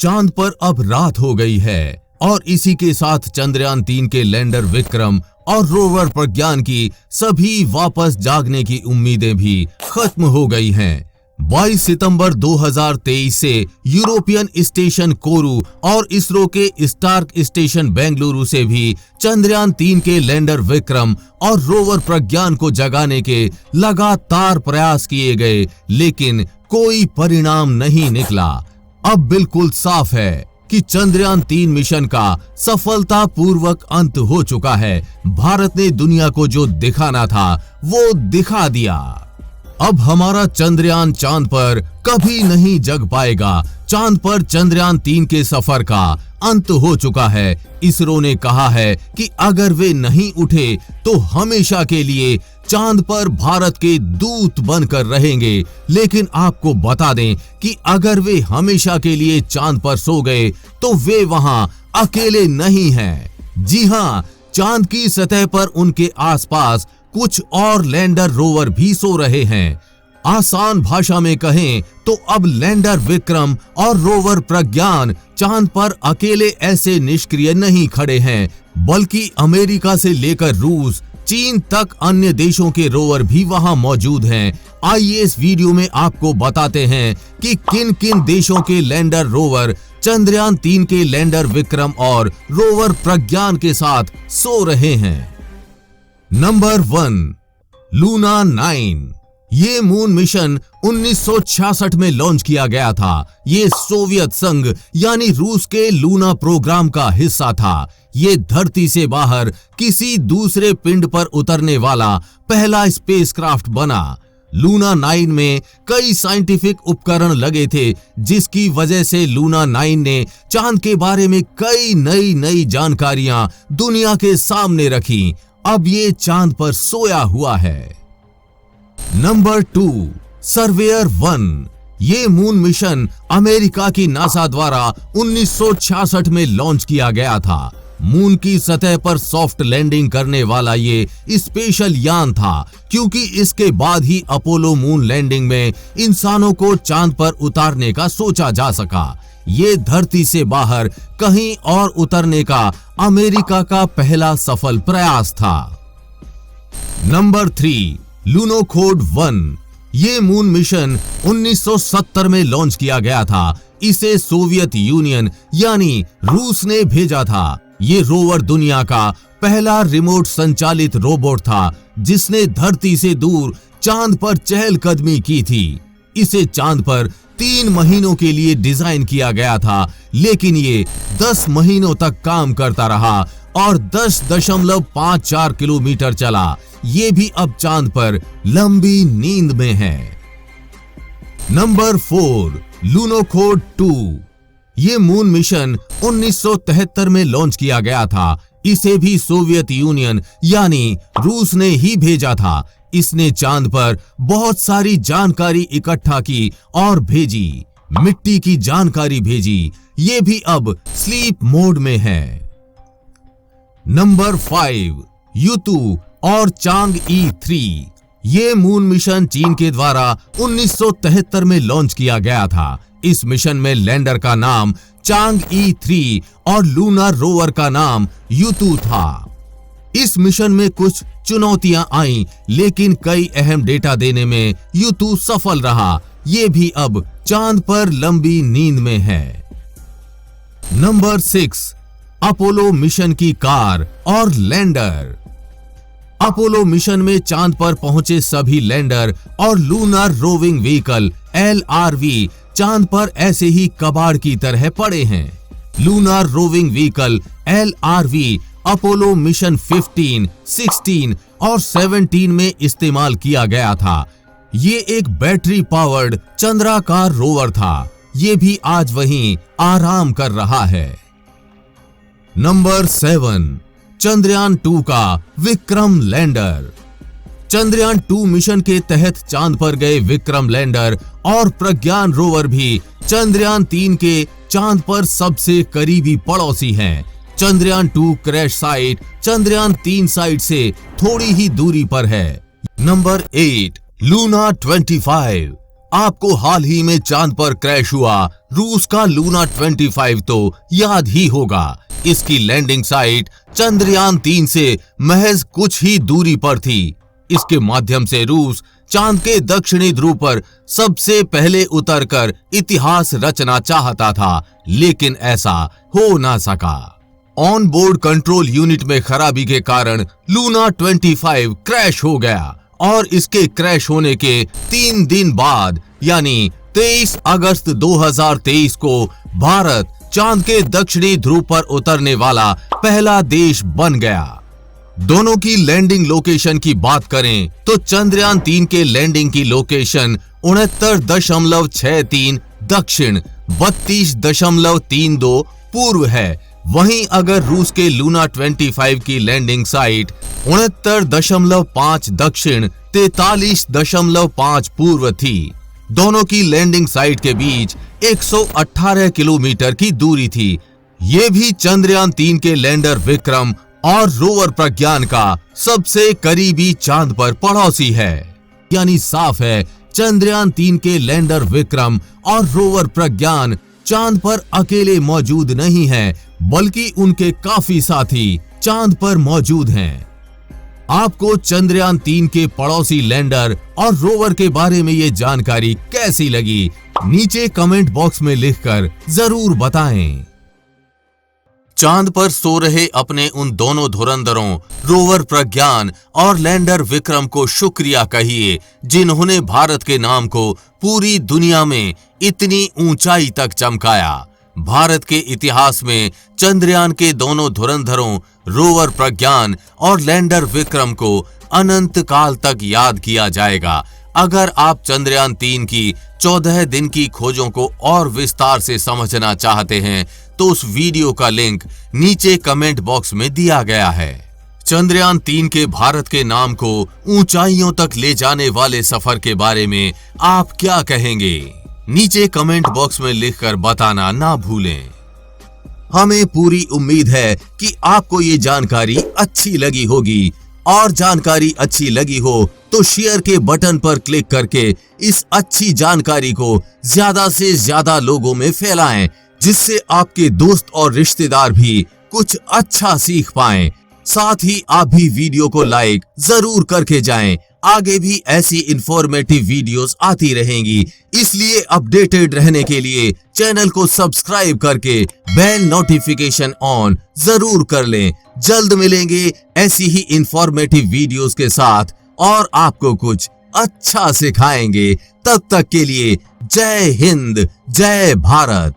चांद पर अब रात हो गई है और इसी के साथ चंद्रयान 3 के लैंडर विक्रम और रोवर प्रज्ञान की सभी वापस जागने की उम्मीदें भी खत्म हो गई हैं। 22 सितंबर 2023 से यूरोपियन स्टेशन कोरू और इसरो के स्टार्क स्टेशन बेंगलुरु से भी चंद्रयान 3 के लैंडर विक्रम और रोवर प्रज्ञान को जगाने के लगातार प्रयास किए गए, लेकिन कोई परिणाम नहीं निकला। अब बिल्कुल साफ है कि चंद्रयान 3 मिशन का सफलतापूर्वक अंत हो चुका है। भारत ने दुनिया को जो दिखाना था वो दिखा दिया। अब हमारा चंद्रयान चांद पर कभी नहीं जग पाएगा। चांद पर चंद्रयान 3 के सफर का अंत हो चुका है। इसरो ने कहा है कि अगर वे नहीं उठे तो हमेशा के लिए चांद पर भारत के दूत बनकर रहेंगे। लेकिन आपको बता दें कि अगर वे हमेशा के लिए चांद पर सो गए तो वे वहां अकेले नहीं हैं। जी हां, चांद की सतह पर उनके आसपास कुछ और लैंडर रोवर भी सो रहे हैं। आसान भाषा में कहें तो अब लैंडर विक्रम और रोवर प्रज्ञान चांद पर अकेले ऐसे निष्क्रिय नहीं खड़े हैं, बल्कि अमेरिका से लेकर रूस, चीन तक अन्य देशों के रोवर भी वहां मौजूद हैं। आइए इस वीडियो में आपको बताते हैं कि किन किन देशों के लैंडर रोवर चंद्रयान 3 के लैंडर विक्रम और रोवर प्रज्ञान के साथ सो रहे हैं। Number 1, Luna 9। ये मून मिशन 1966 में लॉन्च किया गया था। ये सोवियत संघ यानी रूस के लूना प्रोग्राम का हिस्सा था। ये धरती से बाहर किसी दूसरे पिंड पर उतरने वाला पहला स्पेसक्राफ्ट बना। लूना 9 में कई साइंटिफिक उपकरण लगे थे, जिसकी वजह से लूना 9 ने चांद के बारे में कई नई जानकारियां दुनिया के सामने रखी। अब ये चांद पर सोया हुआ है। Number 2, surveyor 1। ये मून मिशन अमेरिका की नासा द्वारा 1966 में लॉन्च किया गया था। मून की सतह पर सॉफ्ट लैंडिंग करने वाला ये स्पेशल यान था, क्योंकि इसके बाद ही अपोलो मून लैंडिंग में इंसानों को चांद पर उतारने का सोचा जा सका। ये धरती से बाहर कहीं और उतरने का अमेरिका का पहला सफल प्रयास था। नंबर 3, लूनोखोड 1। ये मून मिशन 1970 में लॉन्च किया गया था। इसे सोवियत यूनियन यानी रूस ने भेजा था। ये रोवर दुनिया का पहला रिमोट संचालित रोबोट था, जिसने धरती से दूर चांद पर चहलकदमी की थी। इसे चांद पर 3 महीनों के लिए डिजाइन किया गया था, लेकिन ये 10 महीनों तक काम करता रहा और 10.54 किलोमीटर चला। ये भी अब चांद पर लंबी नींद में है। नंबर 4, लूनोखोड 2। ये मून मिशन 1973 में लॉन्च किया गया था। इसे भी सोवियत यूनियन यानी रूस ने ही भेजा था। इसने चांद पर बहुत सारी जानकारी इकट्ठा की और भेजी, मिट्टी की जानकारी भेजी। ये भी अब स्लीप मोड में है। नंबर 5, यूतू और चांगई 3। ये मून मिशन चीन के द्वारा 1973 में लॉन्च किया गया था। इस मिशन में लैंडर का नाम चांगई 3 और लूनर रोवर का नाम यूतू था। इस मिशन में कुछ चुनौतियां आईं, लेकिन कई अहम डेटा देने में यूतू सफल रहा। ये भी अब चांद पर लंबी नींद में है। नंबर 6, अपोलो मिशन की कार और लैंडर। अपोलो मिशन में चांद पर पहुंचे सभी लैंडर और लूनर रोविंग व्हीकल LRV चांद पर ऐसे ही कबाड़ की तरह पड़े हैं। Lunar roving vehicle LRV Apollo mission 15, 16 और 17 में इस्तेमाल किया गया था। ये एक बैटरी पावर्ड चंद्राकार रोवर था। ये भी आज वहीं आराम कर रहा है। नंबर 7, चंद्रयान 2 का विक्रम लैंडर। चंद्रयान 2 मिशन के तहत चांद पर गए विक्रम लैंडर और प्रज्ञान रोवर भी चंद्रयान 3 के चांद पर सबसे करीबी पड़ोसी हैं। Chandrayaan 2 crash site Chandrayaan 3 site से थोड़ी ही दूरी पर है। Number 8, Luna 25। आपको हाल ही में चांद पर क्रैश हुआ रूस का लूना 25 तो याद ही होगा। इसकी लैंडिंग साइट चंद्रयान 3 से महज कुछ ही दूरी पर थी। इसके माध्यम से रूस चांद के दक्षिणी ध्रुव पर सबसे पहले उतरकर इतिहास रचना चाहता था, लेकिन ऐसा हो ना सका। ऑन बोर्ड कंट्रोल यूनिट में खराबी के कारण लूना 25 क्रैश हो गया और इसके क्रैश होने के 3 दिन बाद यानी 23 अगस्त 2023 को भारत चांद के दक्षिणी ध्रुव पर उतरने वाला पहला देश बन गया। दोनों की लैंडिंग लोकेशन की बात करें तो चंद्रयान 3 के लैंडिंग की लोकेशन 69.63 दक्षिण 32.32 पूर्व है। वहीं अगर रूस के लूना 25 की लैंडिंग साइट 69.5 दक्षिण 43.5 पूर्व थी। दोनों की लैंडिंग साइट के बीच 118 किलोमीटर की दूरी थी। ये भी चंद्रयान 3 के लैंडर विक्रम और रोवर प्रज्ञान का सबसे करीबी चांद पर पड़ोसी है। यानी साफ है चंद्रयान 3 के लैंडर विक्रम और रोवर प्रज्ञान चांद पर अकेले मौजूद नहीं हैं, बल्कि उनके काफी साथी चांद पर मौजूद हैं। आपको चंद्रयान 3 के पड़ोसी लैंडर और रोवर के बारे में ये जानकारी कैसी लगी, नीचे कमेंट बॉक्स में लिखकर जरूर बताएं। चांद पर सो रहे अपने उन दोनों धुरंधरों रोवर प्रज्ञान और लैंडर विक्रम को शुक्रिया कहिए, जिन्होंने भारत के नाम को पूरी दुनिया में इतनी ऊंचाई तक चमकाया। भारत के इतिहास में चंद्रयान के दोनों धुरंधरों रोवर प्रज्ञान और लैंडर विक्रम को अनंत काल तक याद किया जाएगा। अगर आप चंद्रयान 3 की 14 दिन की खोजों को और विस्तार से समझना चाहते हैं तो उस वीडियो का लिंक नीचे कमेंट बॉक्स में दिया गया है। चंद्रयान 3 के भारत के नाम को ऊंचाइयों तक ले जाने वाले सफर के बारे में आप क्या कहेंगे, नीचे कमेंट बॉक्स में लिखकर बताना ना भूलें। हमें पूरी उम्मीद है कि आपको ये जानकारी अच्छी लगी होगी, और जानकारी अच्छी लगी हो तो शेयर के बटन पर क्लिक करके इस अच्छी जानकारी को ज्यादा से ज्यादा लोगों में फैलाएं, जिससे आपके दोस्त और रिश्तेदार भी कुछ अच्छा सीख पाएं। साथ ही आप भी वीडियो को लाइक जरूर करके जाएं। आगे भी ऐसी इंफॉर्मेटिव वीडियोस आती रहेंगी, इसलिए अपडेटेड रहने के लिए चैनल को सब्सक्राइब करके बेल नोटिफिकेशन ऑन जरूर कर लें। जल्द मिलेंगे ऐसी ही इंफॉर्मेटिव वीडियोस के साथ और आपको कुछ अच्छा सिखाएंगे। तब तक के लिए जय हिंद, जय भारत।